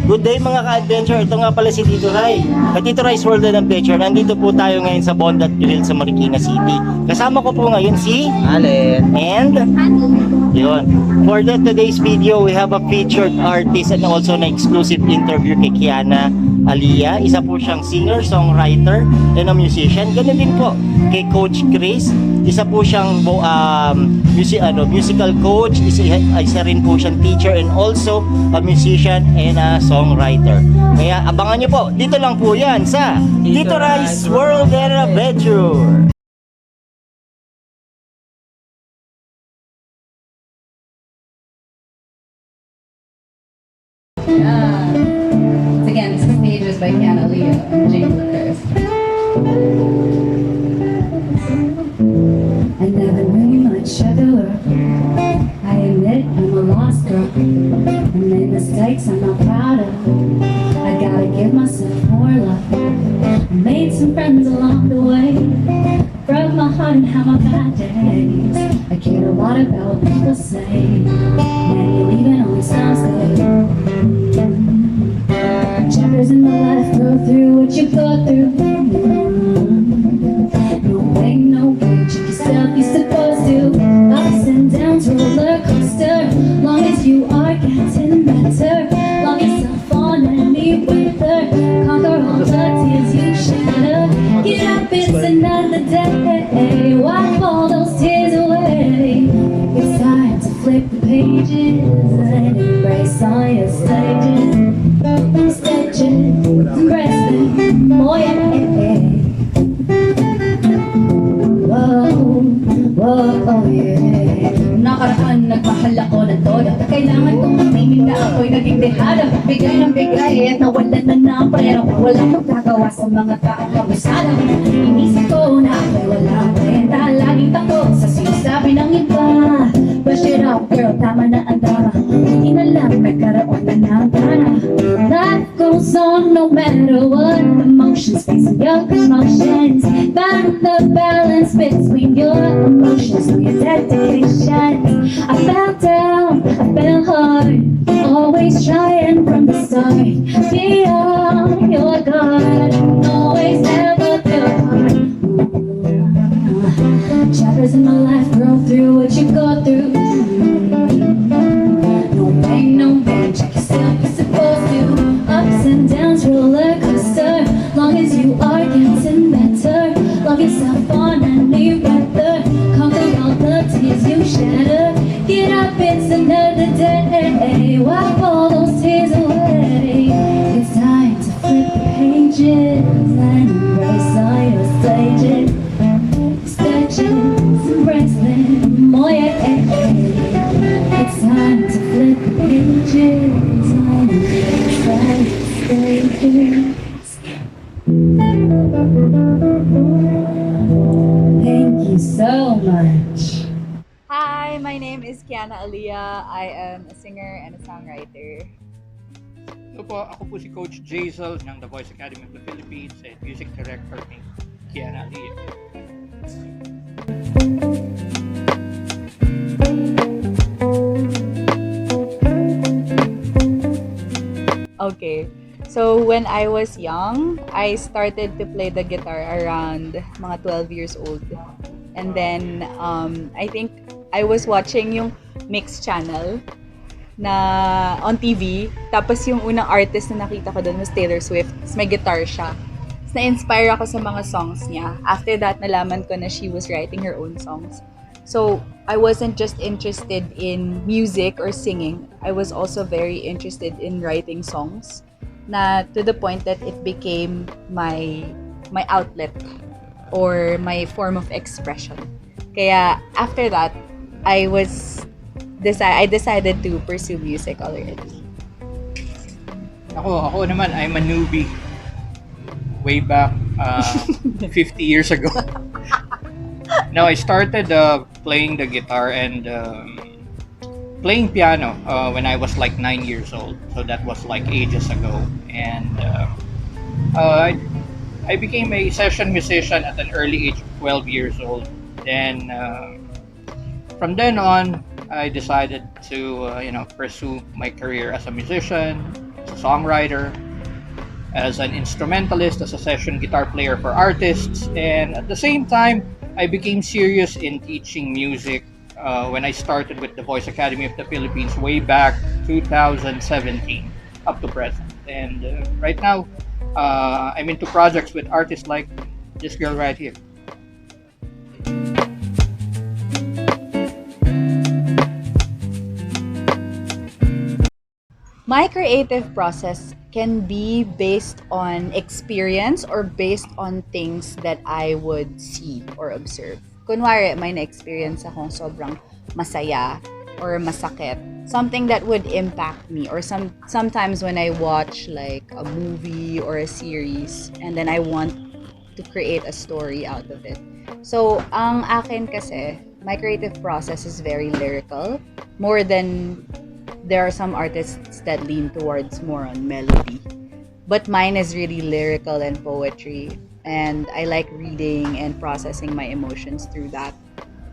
Good day mga ka-adventure. Ito nga pala si Tito Rai. At Tito Rai's World of Adventure. Nandito po tayo ngayon sa Bondat Grill sa Marikina City. Kasama ko po ngayon si Allen and yun. For today's video, we have a featured artist and also an exclusive interview kay Kiana Aaliyah. Isa po siyang singer, songwriter, and a musician. Ganun din po kay Coach Criss. Isa po siyang musical coach. Isa rin po siyang teacher and also a musician and a songwriter. Kaya abangan nyo po. Dito lang po yan sa Tito Rai's World of Adventure. So again, this page is by Kiana Aaliyah and Jzell Criss. I never knew much of the world. I admit I'm a lost girl. I made mistakes I'm not proud of. I gotta give myself more love. I made some friends along the way. Broke my heart and had my bad days. I cared a lot about what people say. Man, you leaving only sounds good. Chapters in my life go through what you go through. No pain, no gain, check yourself, you're supposed to. Ups and downs, roller coaster. Long as you are getting better, long yourself on any weather. Conquer all the tears you shatter. Get up, it's another day. Wipe all those tears away. It's time to flip the pages and embrace all your stages. Stretching, resting, oh yeah. Whoa, whoa, oh yeah. Nakaraan, nagmahal ako ng todo. Kailangan kong mamingin na ako'y naging dehada. Bigay ng bigay at nawalan na ng prero. Walang magkagawa sa mga taong kabisada. Inisip ko na ako'y walang kwenta. Laging takot sa sinasabi ng iba. Brush it off, girl, tama na ang drama. Hindi na lang nagkaroon na ng gana. Life goes on no matter what. Emotions facing your emotions. Find the balance between your emotions and your dedication. I fell down, I fell hard. Always trying from the start. Beyond your guard. Always never feel hard. Chapters in my life grow through what you go through. No pain, no pain. Check yourself, you're supposed to. Ups and downs, roller coaster. Long as you are getting better, love yourself on any weather. Conquer all the tears you shatter. Get up, it's another day. Wipe all those tears away. It's time to flip the pages and embrace all your stages. Stretches, wrestling, oh yeah. It's time to flip the pages and embrace all your stages. Thank you so much. Hi, my name is Kiana Aaliyah. I am a singer and a songwriter. Ito po, ako po si Coach Jzell ng The Voice Academy of the Philippines and music director ni Kiana Aaliyah. Okay, so when I was young, I started to play the guitar around mga 12 years old. And then, I think I was watching yung Mix channel na on TV. Tapos yung unang artist na nakita ko doon was Taylor Swift. Tapos may guitar siya. Tapos na-inspire ako sa mga songs niya. After that, nalaman ko na she was writing her own songs. So, I wasn't just interested in music or singing. I was also very interested in writing songs. Na to the point that it became my outlet or my form of expression. Kaya after that, I decided to pursue music already. Ako naman, I'm a newbie. Way back 50 years ago. Now, I started playing the guitar and playing piano when I was like 9 years old. So that was like ages ago. And I became a session musician at an early age of 12 years old. Then from then on, I decided to pursue my career as a musician, as a songwriter, as an instrumentalist, as a session guitar player for artists, and at the same time, I became serious in teaching music when I started with the Voice Academy of the Philippines way back 2017 up to present. And right now, I'm into projects with artists like this girl right here. My creative process can be based on experience or based on things that I would see or observe. Kunwari, may na-experience akong sobrang masaya or masakit. Something that would impact me, or sometimes when I watch like a movie or a series and then I want to create a story out of it. So, ang akin kasi, my creative process is very lyrical, more than there are some artists that lean towards more on melody. But mine is really lyrical and poetry. And I like reading and processing my emotions through that.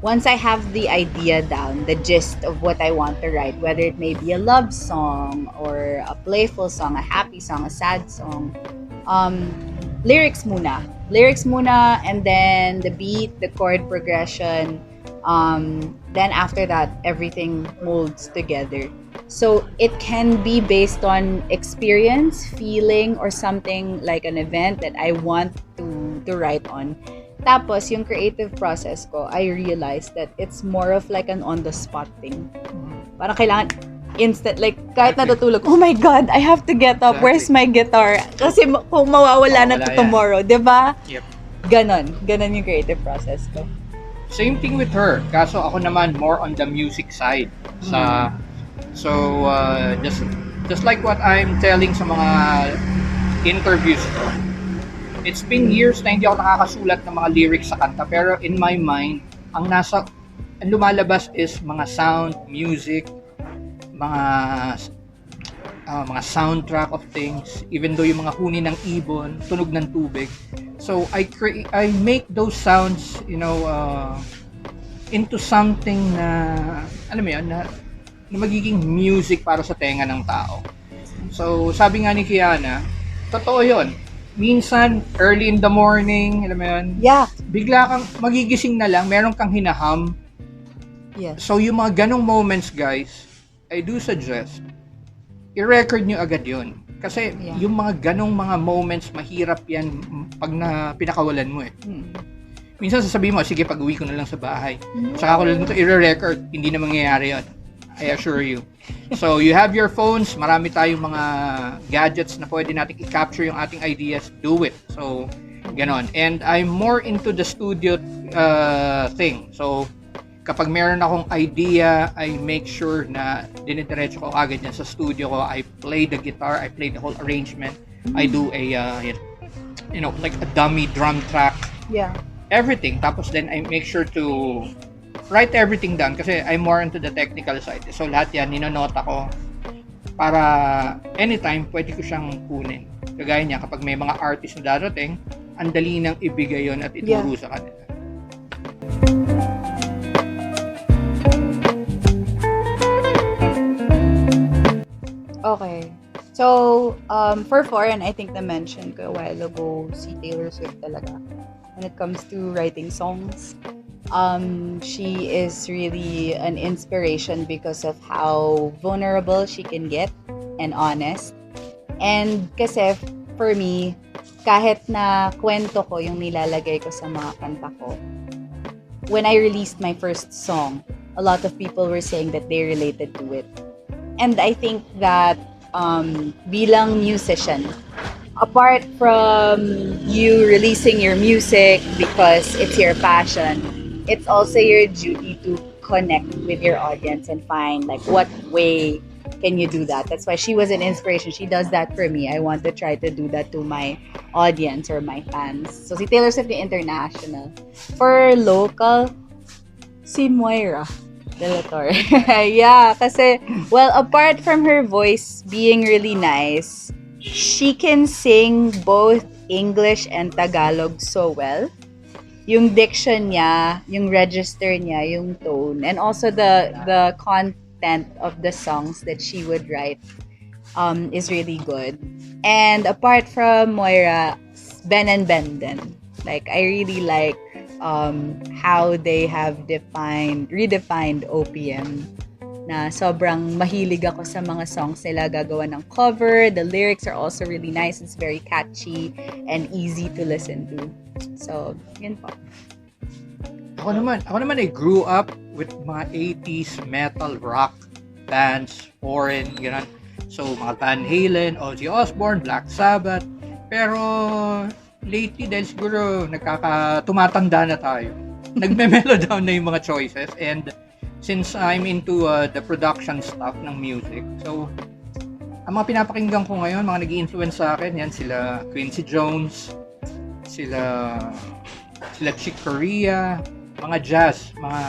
Once I have the idea down, the gist of what I want to write, whether it may be a love song or a playful song, a happy song, a sad song, lyrics muna. Lyrics muna, and then the beat, the chord progression. Then after that, everything molds together. So it can be based on experience, feeling, or something like an event that I want to write on. Tapos, yung creative process ko, I realized that it's more of like an on-the-spot thing. Parang kailangan instant, like kahit natutulog, oh my God, I have to get up. Where's my guitar? Kasi kung mawawala na to tomorrow, di ba? Yep. Ganon yung creative process ko. Same thing with her. Kaso ako naman more on the music side. So just like what I'm telling sa mga interviews ko, it's been years na hindi ako nakakasulat ng mga lyrics sa kanta, pero in my mind, ang lumalabas is mga sound, music, mga soundtrack of things, even though yung mga huni ng ibon, tunog ng tubig. So I make those sounds, into something na, alam mo yun, na magiging music para sa tenga ng tao. So sabi nga ni Kiana, totoo yun. Minsan, early in the morning, alam mo yun, Yeah. bigla kang magigising na lang, meron kang hinaham. Yes. So yung mga ganong moments, guys, I do suggest, i-record nyo agad yun. Kasi yung mga ganong mga moments, mahirap yan pag pinakawalan mo eh. Minsan sasabihin mo, sige, pag-uwi ko na lang sa bahay. Saka ko lang ito i-record, hindi na mangyayari yun. I assure you. So, you have your phones, marami tayong mga gadgets na pwede natin i-capture yung ating ideas, do it. So, ganon. And I'm more into the studio thing. So, kapag meron akong idea, I make sure na dinidiretso ko agad yan sa studio ko. I play the guitar, I play the whole arrangement. I do a, like a dummy drum track. Yeah. Everything. Tapos then I make sure to write everything down kasi I'm more into the technical side. So lahat yan, ninonota ko para anytime pwede ko siyang kunin. Kagaya niya, kapag may mga artist na darating, ang dali nang ibigay yon at ituro sa kanila. Okay. So, for foreign, I think na-mention ko a while ago si Taylor Swift talaga. When it comes to writing songs, she is really an inspiration because of how vulnerable she can get and honest. And kasi for me, kahit na kwento ko yung nilalagay ko sa mga kanta ko, when I released my first song, a lot of people were saying that they related to it. And I think that bilang musician, apart from you releasing your music because it's your passion, it's also your duty to connect with your audience and find like what way can you do that. That's why she was an inspiration. She does that for me. I want to try to do that to my audience or my fans. So si Taylor Swift yung international. For local, si Moira De La Torre. Yeah, kasi, well, apart from her voice being really nice, she can sing both English and Tagalog so well. Yung diction niya, yung register niya, yung tone, and also the content of the songs that she would write. is really good. And apart from Moira, Ben and Ben din. Like, I really like how they have redefined OPM. Na sobrang mahilig ako sa mga songs nila, gagawa ng cover. The lyrics are also really nice. It's very catchy and easy to listen to. So, yun po. Ako naman I grew up with mga 80s metal rock bands, foreign, gano'n. So, mga Van Halen, Ozzy Osbourne, Black Sabbath. Pero, lately, dahil siguro tumatanda na tayo, nagme-mellow down na yung mga choices. And since I'm into the production stuff ng music, so, ang mga pinapakinggan ko ngayon, mga nag-i-influence sa akin, yan sila Quincy Jones, sila Chick Corea, mga jazz, mga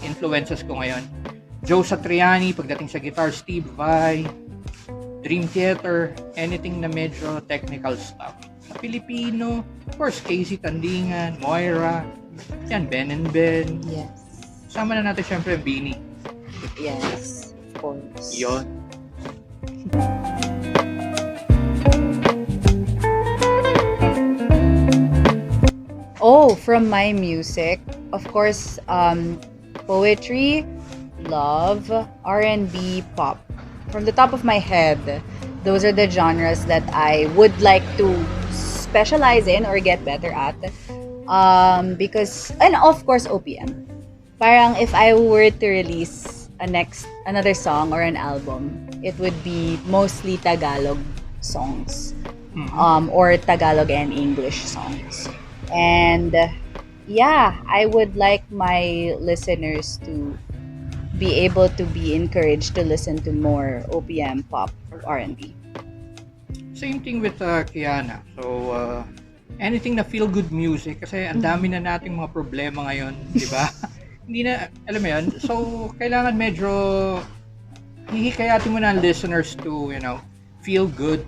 influences ko ngayon. Joe Satriani, pagdating sa guitar, Steve Vai, Dream Theater, anything na medyo technical stuff. Sa Pilipino, of course, Casey Tandingan, Moira, yan, Ben and Ben. Yes. Sama na natin syempre Beanie. Yes, of course. Yun. Oh, from my music, of course, poetry, love, R&B, pop. From the top of my head, those are the genres that I would like to specialize in or get better at. Because, and of course, OPM. Parang if I were to release another song or an album, it would be mostly Tagalog songs, or Tagalog and English songs. And yeah, I would like my listeners to be able to be encouraged to listen to more OPM, pop, or R&B. Same thing with Kiana. So, anything na feel-good music, kasi ang dami na nating mga problema ngayon, di ba? Hindi na, alam mo yan, so, kailangan medyo hihikayatin mo na ang listeners to, feel good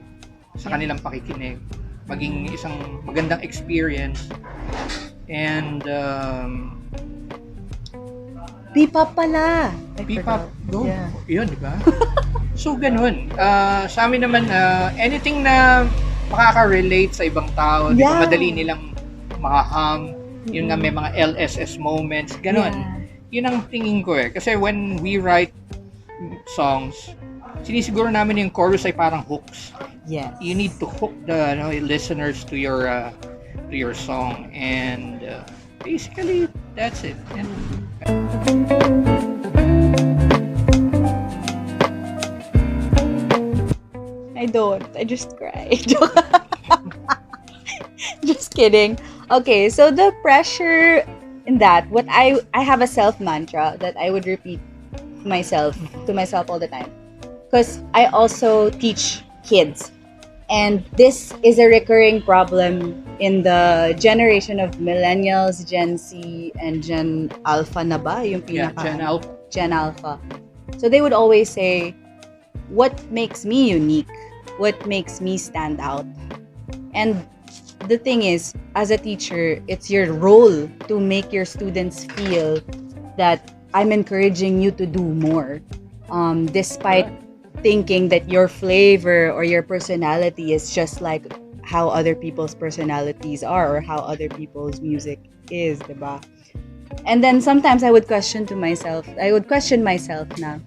sa kanilang pakikinig. Maging isang magandang experience. And, P-pop pala! P-pop, go. Yeah. Yun, di ba? So, ganun. Sa amin naman, anything na makaka-relate sa ibang tao, di ba? Yeah. Madali nilang makaham. Yun nga, may mga LSS moments. Ganun. Yeah. Yun ang tingin ko eh. Kasi when we write songs, sinisiguro namin yung chorus ay parang hooks. Yes. You need to hook the listeners to your song. And basically, that's it. And, I don't. I just cry. Just kidding. Okay, so the pressure in that, what I have a self mantra that I would repeat to myself all the time. Because I also teach kids. And this is a recurring problem in the generation of millennials, Gen Z, and Gen Alpha na ba? Yung pinaka, Gen Alpha. Gen Alpha. So they would always say, what makes me unique? What makes me stand out? And the thing is, as a teacher, it's your role to make your students feel that I'm encouraging you to do more. Despite thinking that your flavor or your personality is just like how other people's personalities are or how other people's music is, diba? And then sometimes I would question myself na,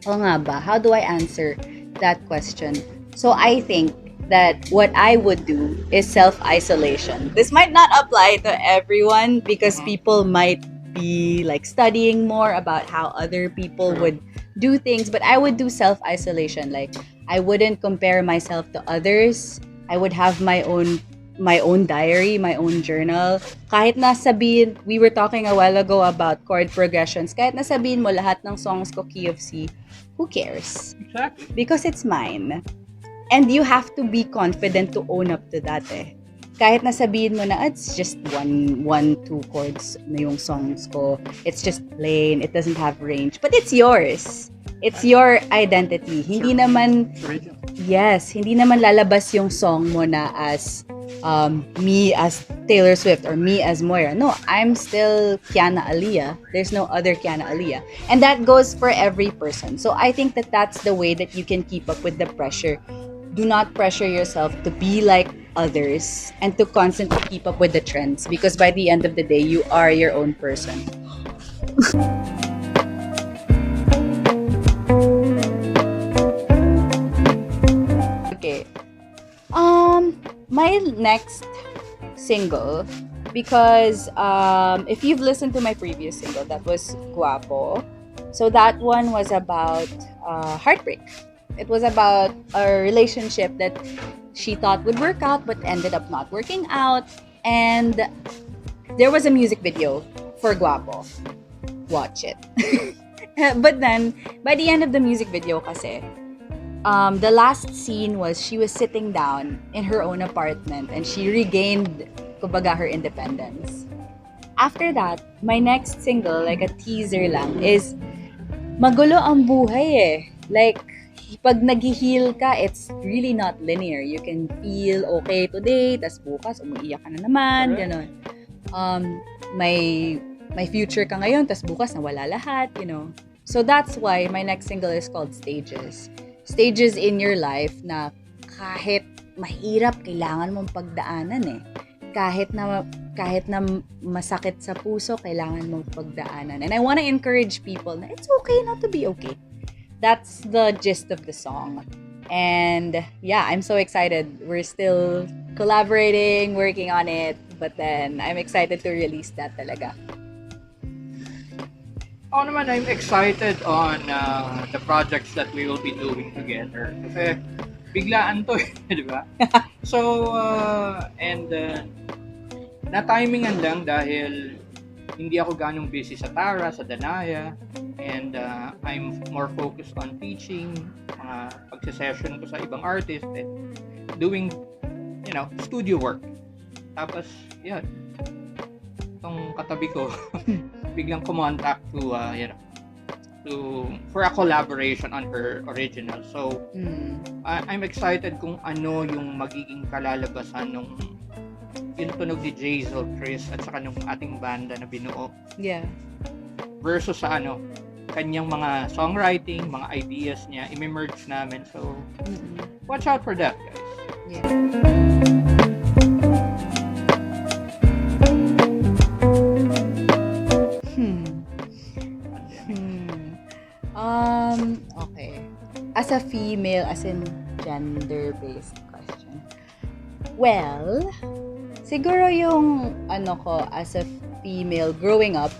o nga ba, how do I answer that question? So I think that what I would do is self-isolation. This might not apply to everyone because people might be like studying more about how other people would do things, but I would do self-isolation. Like, I wouldn't compare myself to others. I would have my own diary, my own journal. Kahit na sabihin, we were talking a while ago about chord progressions. Kahit na sabihin mo lahat ng songs ko key of C, who cares? Exactly. Because it's mine. And you have to be confident to own up to that eh. Kahit na sabihin mo na it's just two chords na yung songs ko. It's just plain, it doesn't have range. But it's yours. It's your identity. Hindi naman, yes, hindi naman lalabas yung song mo na as me as Taylor Swift or me as Moira. No, I'm still Kiana Aaliyah. There's no other Kiana Aaliyah. And that goes for every person. So I think that that's the way that you can keep up with the pressure. Do not pressure yourself to be like others and to constantly keep up with the trends, because by the end of the day, you are your own person. Okay. My next single, because if you've listened to my previous single, that was Guapo. So that one was about heartbreak. It was about a relationship that she thought would work out but ended up not working out. And there was a music video for Guapo. Watch it. But then, by the end of the music video kasi, the last scene was she was sitting down in her own apartment and she regained, kumbaga, her independence. After that, my next single, like a teaser lang, is magulo ang buhay eh. Like, pag nag-heal ka, it's really not linear. You can feel okay today, tas bukas, umiiyak ka na naman, gano'n. May future ka ngayon, tas bukas nawala lahat, you know. So that's why my next single is called Stages. Stages in your life na kahit mahirap, kailangan mong pagdaanan eh. Kahit na masakit sa puso, kailangan mong pagdaanan. And I want to encourage people na it's okay not to be okay. That's the gist of the song. And yeah, I'm so excited. We're still collaborating, working on it, but then I'm excited to release that talaga. Ako naman, I'm excited on the projects that we will be doing together. Kasi biglaan to eh, di ba? So, na-timingan lang dahil hindi ako ganong busy sa Tara, sa Danaya, and I'm more focused on teaching, pagse-session ko sa ibang artist, and doing, studio work. Tapos, yeah, itong katabi ko, biglang kumontak for a collaboration on her original. So, I'm excited kung ano yung magiging kalalabasan nung yung tunog ni Jzell Criss at saka nung ating banda na binuo. Yeah. Versus sa kanyang mga songwriting, mga ideas niya, i-merge namin. So, watch out for that, guys. Yeah. Okay. As a female, as in gender-based question. Well, siguro yung ko as a female growing up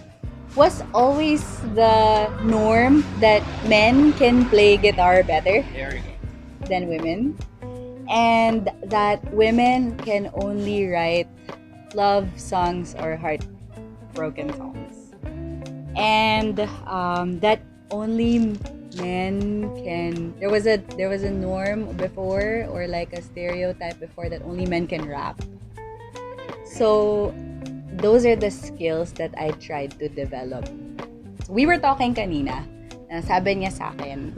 was always the norm that men can play guitar better There you go. than women, and that women can only write love songs or heartbroken songs, and that only men can. There was a norm before, or like a stereotype before, that only men can rap. So those are the skills that I tried to develop. We were talking kanina, sabi niya sa akin,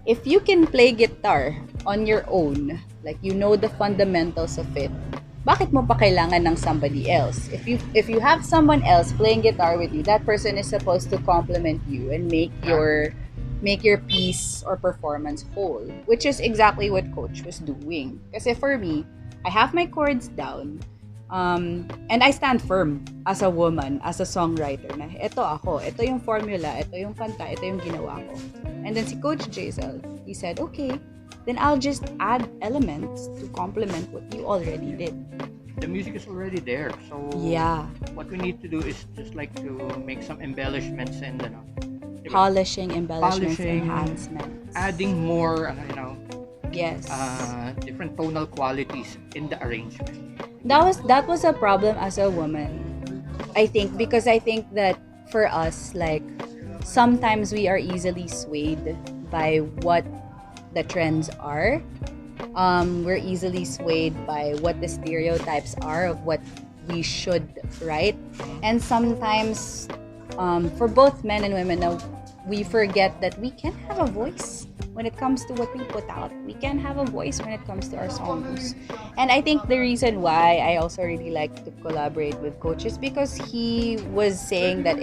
if you can play guitar on your own, like you know the fundamentals of it, bakit mo pa kailangan ng somebody else? If you have someone else playing guitar with you, that person is supposed to complement you and make your piece or performance whole, which is exactly what Coach was doing. Kasi for me, I have my chords down, and I stand firm as a woman, as a songwriter, na ito yung formula, ito yung kanta, ito yung ginawa ko. And then si Coach Jzell, he said, okay, then I'll just add elements to complement what you already did. The music is already there, so Yeah. what we need to do is just like to make some embellishments and Polishing, embellishments, Polishing, enhancements. adding more, Yes. different tonal qualities in the arrangement. That was a problem as a woman, I think, because I think that for us, like, sometimes we are easily swayed by what the trends are. We're easily swayed by what the stereotypes are of what we should write, and sometimes for both men and women, we forget that we can have a voice when it comes to what we put out. We can have a voice when it comes to our songs. And I think the reason why I also really like to collaborate with Coach is because he was saying that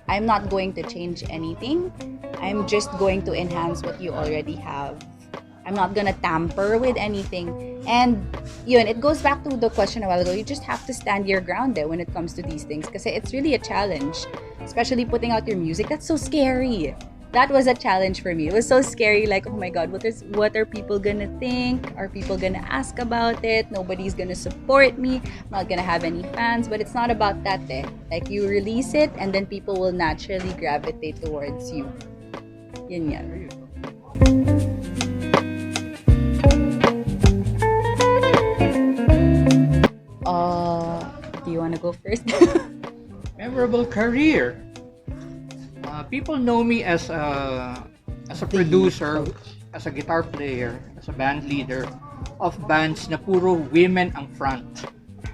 I'm not going to change anything. I'm just going to enhance what you already have. I'm not gonna tamper with anything. And yun, it goes back to the question a while ago. You just have to stand your ground there when it comes to these things, because it's really a challenge, especially putting out your music. That's so scary. That was a challenge for me. It was so scary, like, oh my god, what are people gonna think? Are people gonna ask about it? Nobody's gonna support me. I'm not gonna have any fans. But it's not about that, eh. Like, you release it and then people will naturally gravitate towards you. Yun yan. Do you want to go first? Memorable career. People know me as a producer, as a guitar player, as a band leader of bands na puro women ang front.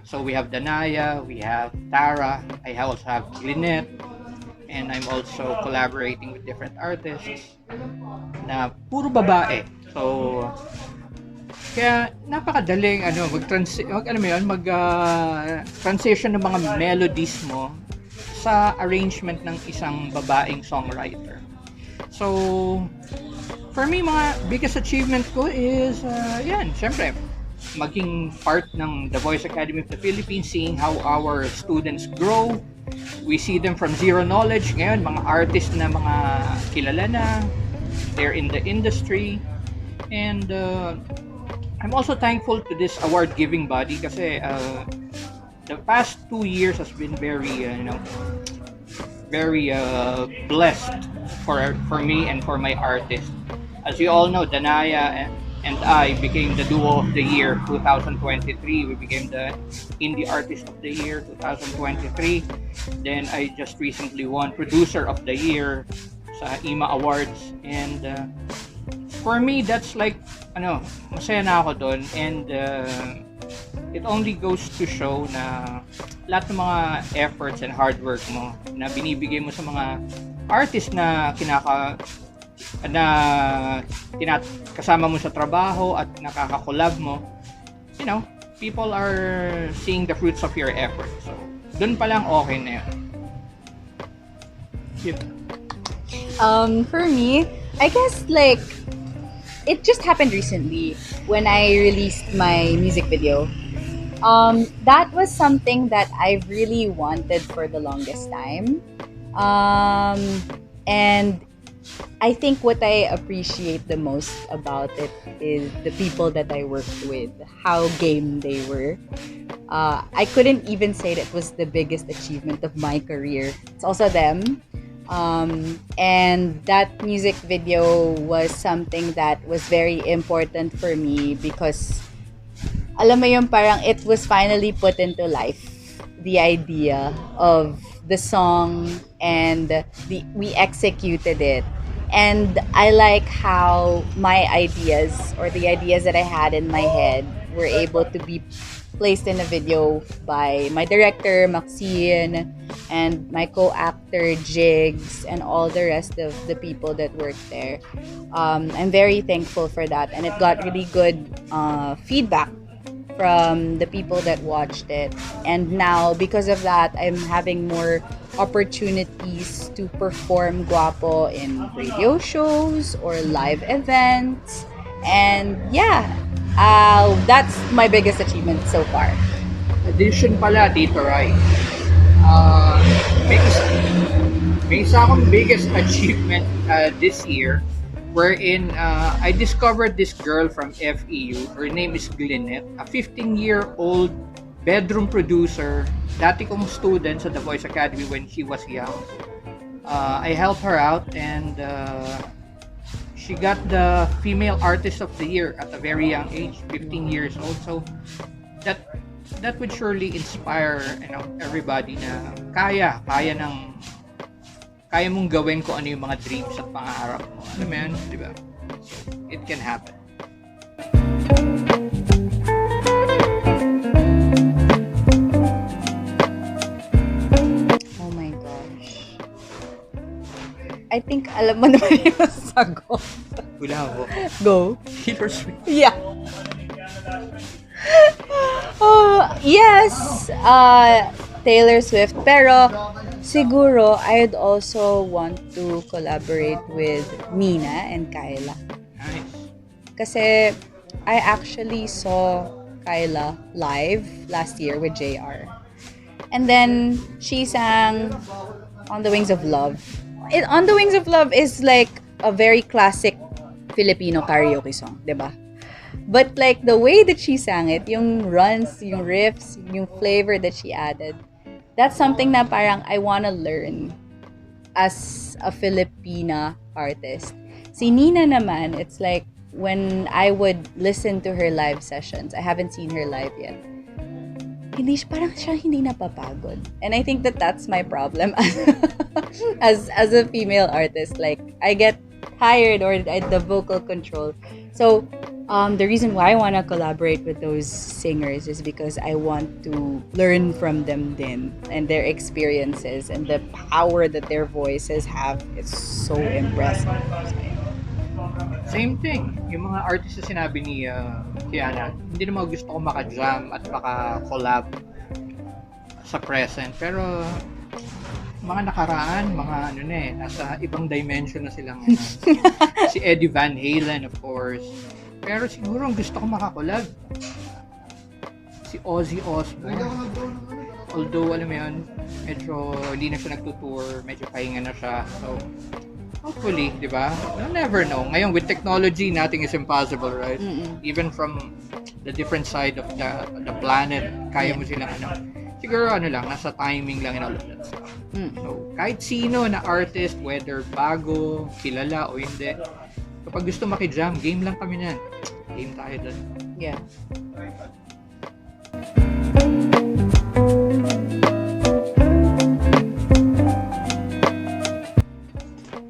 So we have Danaya, we have Tara, I also have Lynette, and I'm also collaborating with different artists na puro babae. So kaya napakadaling transition ng mga melodies mo sa arrangement ng isang babaeng songwriter. So for me, mga biggest achievement ko is syempre maging part ng The Voice Academy of the Philippines, seeing how our students grow. We see them from zero knowledge. Ngayon, mga artists na mga kilala na, they're in the industry. And I'm also thankful to this award-giving body kasi the past 2 years has been very blessed for me and for my artists. As you all know, Danaya and I became the Duo of the Year 2023. We became the Indie Artist of the Year 2023. Then I just recently won Producer of the Year sa IMA Awards. And for me, that's like, masaya na ako doon. And it only goes to show na lahat ng mga efforts and hard work mo na binibigay mo sa mga artist na kasama mo sa trabaho at nakaka-collab mo, people are seeing the fruits of your effort. So, dun pa lang okay na yun. For me, I guess it just happened recently when I released my music video. That was something that I really wanted for the longest time. And I think what I appreciate the most about it is the people that I worked with, how game they were. I couldn't even say that was the biggest achievement of my career. It's also them. And that music video was something that was very important for me because, alam mo yung parang it was finally put into life. The idea of the song and we executed it. And I like how my ideas or the ideas that I had in my head were able to be placed in a video by my director, Maxine, and my co-actor, Jigs, and all the rest of the people that worked there. I'm very thankful for that. And it got really good feedback from the people that watched it. And now, because of that, I'm having more opportunities to perform guapo in radio shows or live events. And that's my biggest achievement so far. Addition pala, Tito Rai. May isa akong biggest achievement this year wherein I discovered this girl from FEU. Her name is Lynette, a 15-year-old bedroom producer. Dati kong student sa The Voice Academy when she was young. I helped her out and she got the Female Artist of the Year at a very young age, 15 years old. So that would surely inspire everybody na kaya mong gawin kung ano yung mga dreams at pangarap mo. Alam mo yan, di ba? So, it can happen. Oh my gosh. I think alam mo naman yung sagot. Hula ako. Go. Taylor Swift. Yeah. Yes, Taylor Swift. Pero siguro I'd also want to collaborate with Nina and Kyla. Nice. Kasi I actually saw Kyla live last year with JR. And then she sang On the Wings of Love. On the Wings of Love is like a very classic Filipino karaoke song, 'di ba? But like the way that she sang it, yung runs, yung riffs, yung flavor that she added, that's something na parang I wanna learn as a Filipina artist. Si Nina naman, it's like when I would listen to her live sessions, I haven't seen her live yet, parang siya hindi napapagod. And I think that that's my problem as a female artist. Like, I get tired or the vocal control. So, the reason why I want to collaborate with those singers is because I want to learn from them din and their experiences and the power that their voices have. It's so impressive. Same thing. Yung mga artist na sinabi ni Kiana, hindi naman gusto ko maka-jam at maka-collab sa present. Pero mga nakaraan, mga ano na nasa ibang dimension na silang si Eddie Van Halen, of course. Pero siguro ang gusto ko makakolab si Ozzy Osbourne. Although, alam mo yun, medyo hindi na siya nagtutour, medyo pahinga na siya. So, hopefully, di ba? You'll never know. Ngayon, with technology, nothing is impossible, right? Mm-mm. Even from the different side of the planet, kaya mo silang ano. Siguro ano lang, nasa timing lang and all of that stuff. So, kahit sino na artist, whether bago, kilala o hindi, kapag gusto maki-jam, game lang kami niyan. Game tayo doon. Yeah.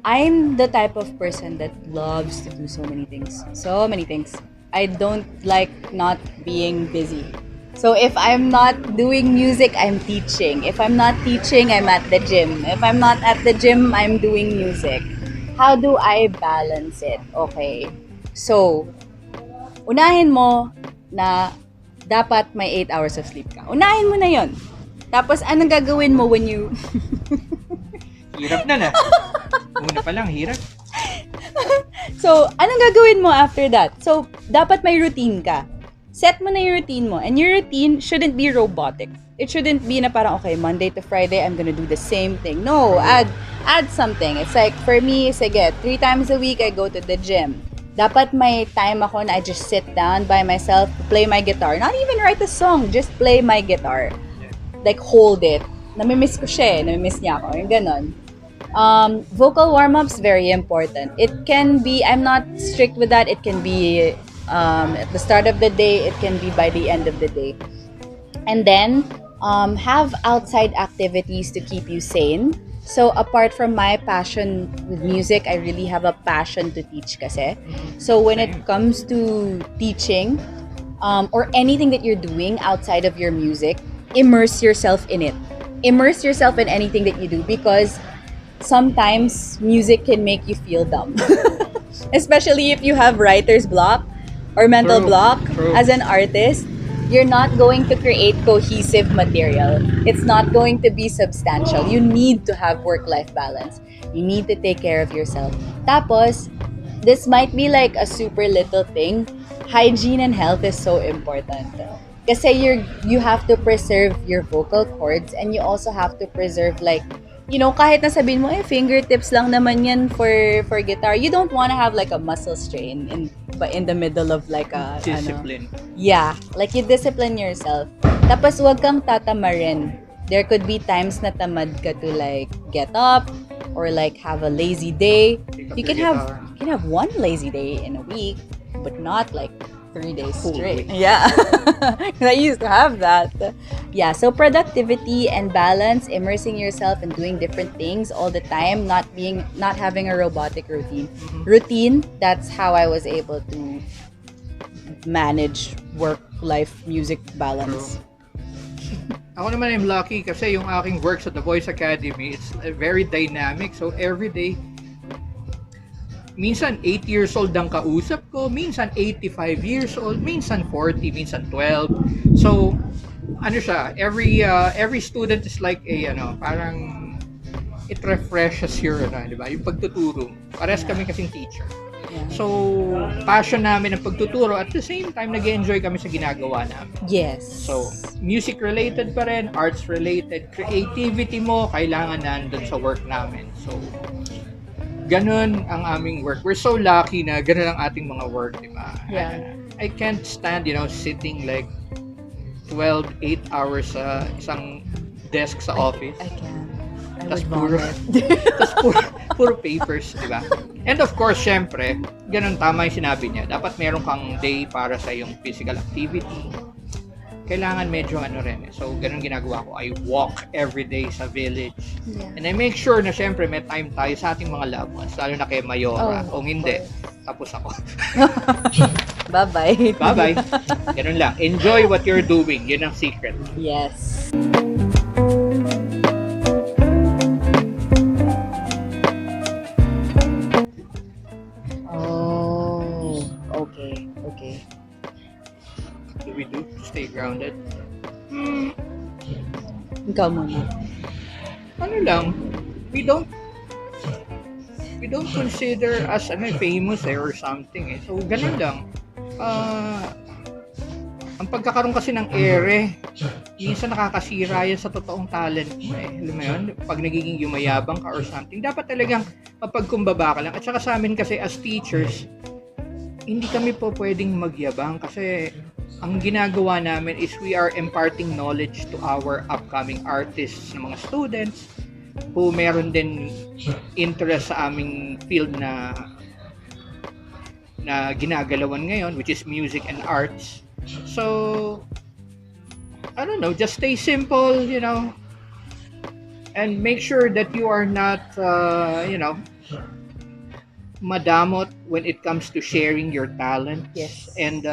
I'm the type of person that loves to do so many things. So many things. I don't like not being busy. So if I'm not doing music, I'm teaching. If I'm not teaching, I'm at the gym. If I'm not at the gym, I'm doing music. How do I balance it? Okay. So, unahin mo na dapat may 8 hours of sleep ka. Unahin mo na yon. Tapos, anong gagawin mo when you... Hirap na na. Una pa lang, hirap. So, anong gagawin mo after that? So, dapat may routine ka. Set mo na yung routine mo. And your routine shouldn't be robotic. It shouldn't be na parang, okay, Monday to Friday, I'm gonna do the same thing. No, add something. It's like, for me, sige, 3 times a week, I go to the gym. Dapat may time ako na I just sit down by myself, play my guitar. Not even write a song, just play my guitar. Like, hold it. Namimiss ko siya eh. Namimiss niya ako. Yung ganon. Vocal warm-ups, very important. It can be, I'm not strict with that. It can be at the start of the day. It can be by the end of the day. And then, have outside activities to keep you sane. So, apart from my passion with music, I really have a passion to teach kasi. So, when it comes to teaching, or anything that you're doing outside of your music, immerse yourself in it. Immerse yourself in anything that you do because sometimes music can make you feel dumb. Especially if you have writer's block or mental block as an artist. You're not going to create cohesive material. It's not going to be substantial. You need to have work-life balance. You need to take care of yourself. Tapos, this might be like a super little thing. Hygiene and health is so important. Kasi you have to preserve your vocal cords and you also have to preserve like, you know, kahit na sabihin mo, fingertips lang naman yan for guitar. You don't want to have like a muscle strain in the middle of like a Discipline. Yeah, like you discipline yourself. Tapos wag kang tatamarin. There could be times na tamad ka to like get up or like have a lazy day. You can have one lazy day in a week, but not like 3 days straight. Yeah. I used to have that. Yeah, so productivity and balance, immersing yourself and doing different things all the time, not having a robotic routine. Routine, that's how I was able to manage work-life music balance. Ako naman I'm lucky kasi yung aking work sa The Voice Academy, it's very dynamic. So every day, minsan 8 years old ang kausap ko, minsan 85 years old, minsan 40, minsan 12. So, ano siya, every student is like a parang it refreshes your di ba? Yung pagtuturo. Parehas kami kasing teacher. Yeah. So, passion namin ang pagtuturo at the same time nag-enjoy kami sa ginagawa namin. Yes. So, music related pa rin, arts related, creativity mo kailangan nandun sa work namin. So, ganun ang aming work. We're so lucky na ganun ang ating mga work, di ba? Yeah. I can't stand, sitting like 8 hours sa isang desk sa office. I can. I Tas would puro, vomit. tas puro papers, di ba? And of course, syempre, ganun tama yung sinabi niya. Dapat meron kang day para sa yung physical activity. Kailangan medyo rin. So, ganun ginagawa ko. I walk every day sa village. Yeah. And I make sure na syempre may time tayo sa ating mga loved ones. Lalo na kay Mayora. Oh, Kung hindi, tapos ako. Bye-bye. Bye-bye. Ganun lang. Enjoy what you're doing. Yun ang secret. Yes. Oh, okay. What do we do to stay grounded? Ikaw muna. Ano lang, we don't consider us famous or something So ganun lang. Ang pagkakaroon kasi ng ere, minsan nakakasira yan sa totoong talent mo Alam mo yun? Pag nagiging yumayabang ka or something, dapat talagang mapagkumbaba ka lang. At saka sa amin kasi as teachers, hindi kami po pwedeng magyabang kasi ang ginagawa namin is we are imparting knowledge to our upcoming artists na mga students who meron din interest sa aming field na ginagalawan ngayon, which is music and arts. So, I don't know, just stay simple, and make sure that you are not, madamot when it comes to sharing your talent. Yes. And,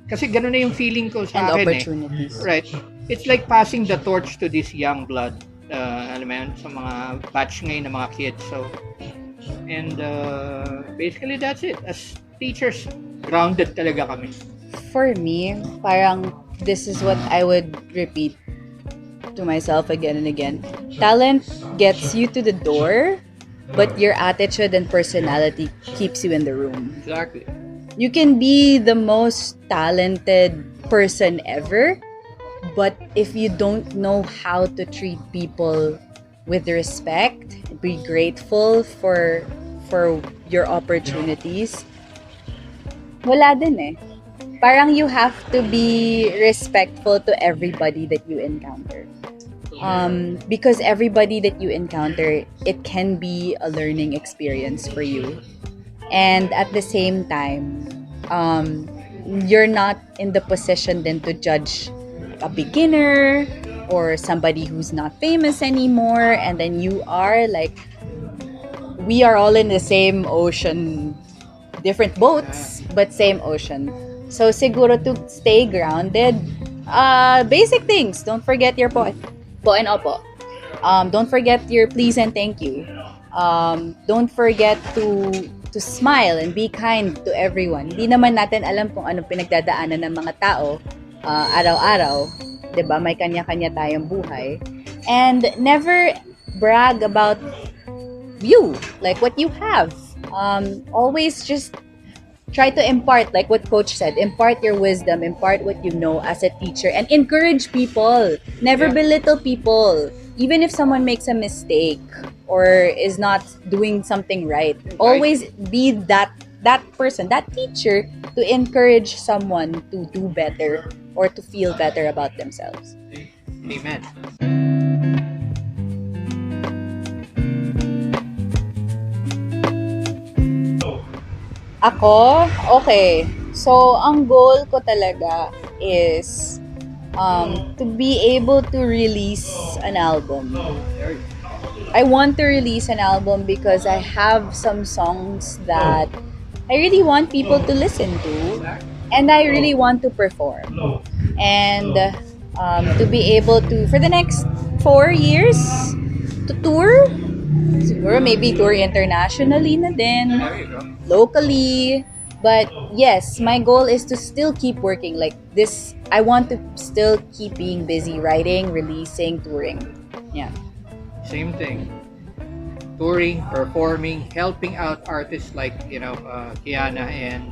kasi ganun na yung feeling ko sa And akin opportunities. Right. It's like passing the torch to this young blood. Alam mo yun, sa mga batch ngayon ng mga kids. So, and basically that's it. As teachers, grounded talaga kami. For me, parang this is what I would repeat to myself again and again. Talent gets you to the door, but your attitude and personality keeps you in the room. Exactly. You can be the most talented person ever, but if you don't know how to treat people with respect, be grateful for your opportunities, wala din Parang you have to be respectful to everybody that you encounter. Because everybody that you encounter, it can be a learning experience for you. And at the same time, you're not in the position then to judge a beginner or somebody who's not famous anymore, and then you are like, we are all in the same ocean, different boats, but same ocean. So siguro to stay grounded, basic things. Don't forget your po and opo. Don't forget your please and thank you. Don't forget to smile and be kind to everyone. Hindi naman natin alam kung anong pinagdadaanan ng mga tao araw-araw. 'Di ba? May kanya-kanya tayong buhay. And never brag about you, like what you have. Always just try to impart, like what Coach said, impart your wisdom, impart what you know as a teacher, and encourage people. Never belittle people. Even if someone makes a mistake or is not doing something right, always be that person, that teacher, to encourage someone to do better or to feel better about themselves. Amen. Ako? Okay. So, ang goal ko talaga is to be able to release an album. I want to release an album because I have some songs that I really want people to listen to, and I really want to perform. And to be able to, for the next 4 years, to tour siguro maybe tour internationally na din, There you go. locally. But yes, my goal is to still keep working like this. I want to still keep being busy, writing, releasing, touring. Yeah. Same thing. Touring, performing, helping out artists like, Kiana and,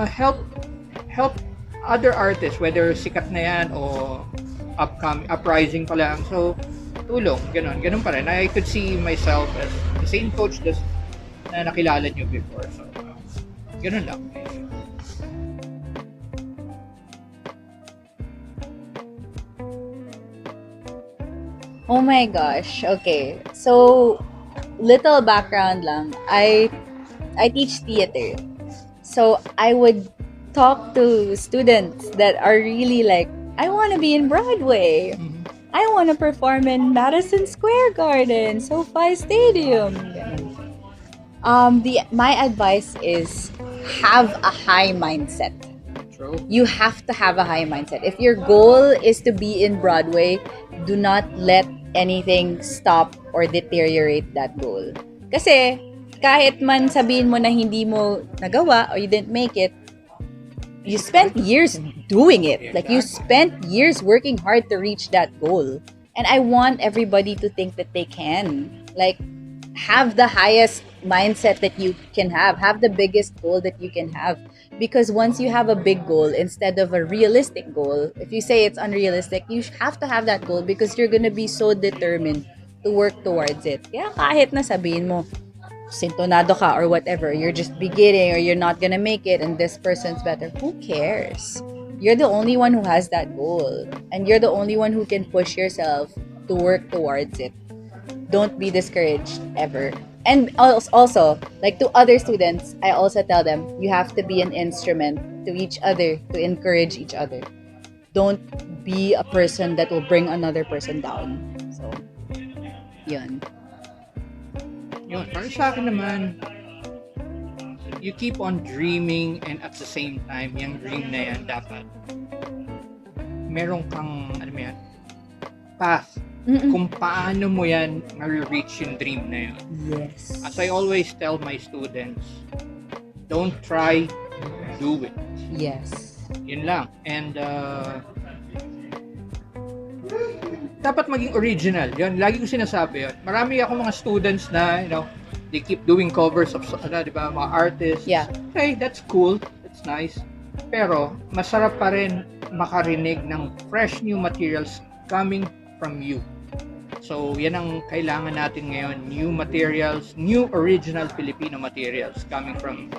help other artists, whether sikat na yan o uprising pa lang. So, tulong, ganun pa rin. I could see myself as the same coach na nakilala nyo before. So, ganun lang. Oh my gosh. Okay. So, little background lang. I teach theater. So, I would talk to students that are really like, I want to be in Broadway. I want to perform in Madison Square Garden, SoFi Stadium. My advice is have a high mindset. True. You have to have a high mindset. If your goal is to be in Broadway, do not let anything stop or deteriorate that goal. Kasi kahit man sabihin mo na hindi mo nagawa or you didn't make it, you spent years doing it. Like you spent years working hard to reach that goal. And I want everybody to think that they can. Like have the highest mindset that you can have the biggest goal that you can have. Because once you have a big goal instead of a realistic goal, if you say it's unrealistic, you have to have that goal because you're gonna be so determined to work towards it. Kaya kahit na sabihin mo, sintonado ka or whatever, you're just beginning or you're not gonna make it and this person's better, who cares? You're the only one who has that goal and you're the only one who can push yourself to work towards it. Don't be discouraged ever. And also, like to other students, I also tell them, you have to be an instrument to each other, to encourage each other. Don't be a person that will bring another person down. So, yun. Yun, para sa akin naman, you keep on dreaming and at the same time, yung dream na yan, dapat meron kang, path. Kung paano mo yan ma-reach yung dream na yun. Yes. As I always tell my students, don't try, do it. Yes. Yun lang. And dapat maging original. Yun, lagi ko sinasabi yun. Marami ako mga students na, they keep doing covers of, di ba, mga artists. Yeah. Okay, that's cool. That's nice. Pero, masarap pa rin makarinig ng fresh new materials coming from you. So, yan ang kailangan natin ngayon. New materials, new original Filipino materials coming from,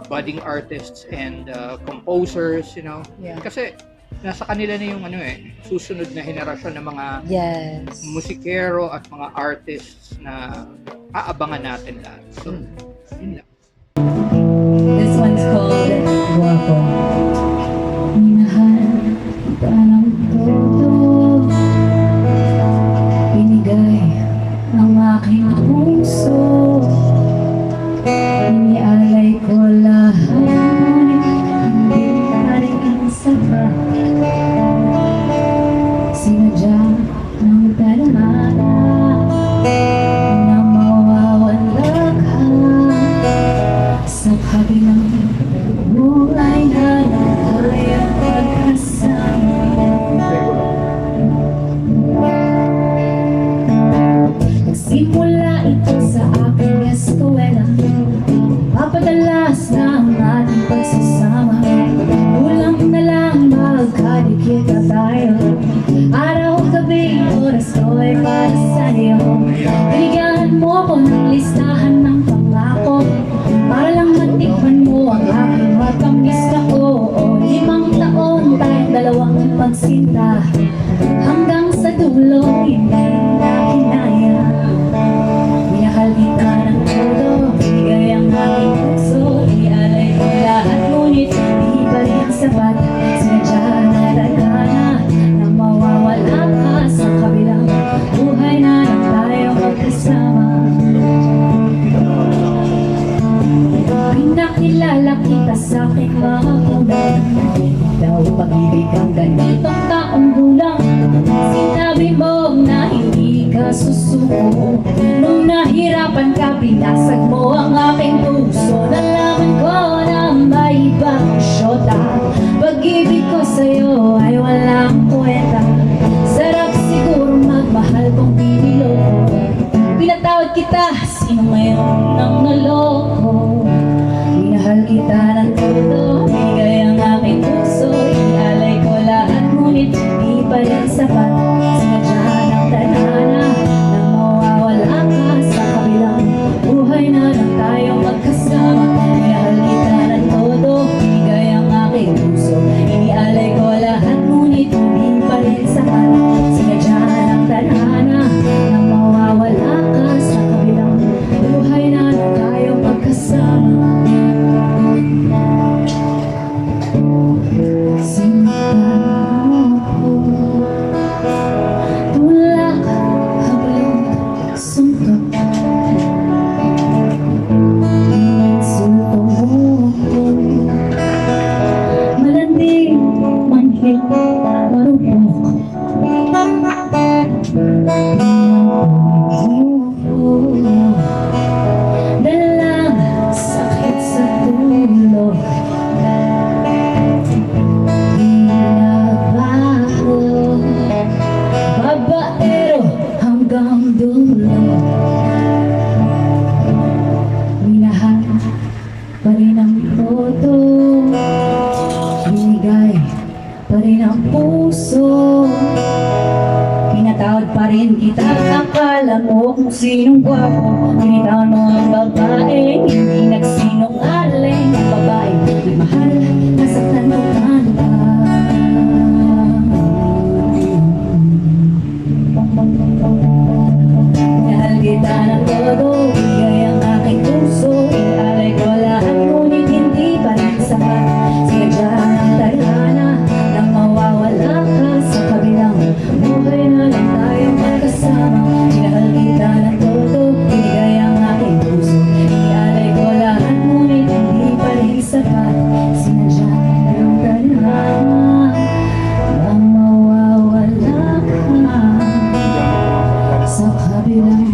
budding artists and composers, Yeah. Kasi, nasa kanila na yung susunod na henerasyon ng mga Yes. musikero at mga artists na aabangan natin lahat. So, yun lang. This one's called Guapo. Minahal ka ng todo, binigay ang aking puso, inialay ko lahat, hindi na rin sapat. Sinadya ng tadhana na mawawala ka sa kabilang buhay na kaya pagkasama. Nagsimula ito sa aking eskwela, papadalas na ang ating pagsasama. Kulang na lang magkadikit na tayo, araw-gabi oras ko ay para sa'yo. Binigyan mo ko ng listahan ng pangako, para lang matikman mo ang aking matamis na Pinaalala kita sa aking mga kulang. Daw pag-ibig ang ganitong taong gulang. Sinabi mo na hindi ka susuko. Nung nahirapan ka, pinasag mo ang aking puso. Nalaman ko na may ibang syota. Pag-ibig ko sa'yo ay walang kwenta. Sarap siguro magmahal kung piniloko. Pinatawad kita, sino ngayon ang naloko? Minahal kita ng todo, bigay ang aking puso. Ialay ko lahat, ngunit di pa rin sapat. Sinadya ng tadhana nang mawawala ka sa kabilang buhay na lang tayong magkasama. Minahal kita ng todo, bigay ang aking puso. Inialay ko lahat, ngunit di pa rin sapat. Sinadya ng tadhana nang mawawala ka sa kabilang buhay na lang tayong magkasama. Dalang sakit sa tulo, pinabaho, babaero hanggang dulo. Minahal pa rin ang todo, binigay pa rin ang puso. Pinatawad pa rin kita, akala mo kung sinong gwapo. Pinitawan mo ang babae, hindi nagsinungaling. Ang babae, nagmahal, nasaktan mo man ba? Minahal kita ng todo, bigay ang aking puso. Inaalay ko lahat, ngunit hindi pa rin sapat. Sinadya ng tadhana nang mawawala ka sa kabilang buhay na lang tayong magkasama. Minahal kita ng todo, binigay ang aking puso. Inialay ko lahat, ngunit hindi pa rin sapat. Sinadya ng tadhana nang mawawala ka sa kabilang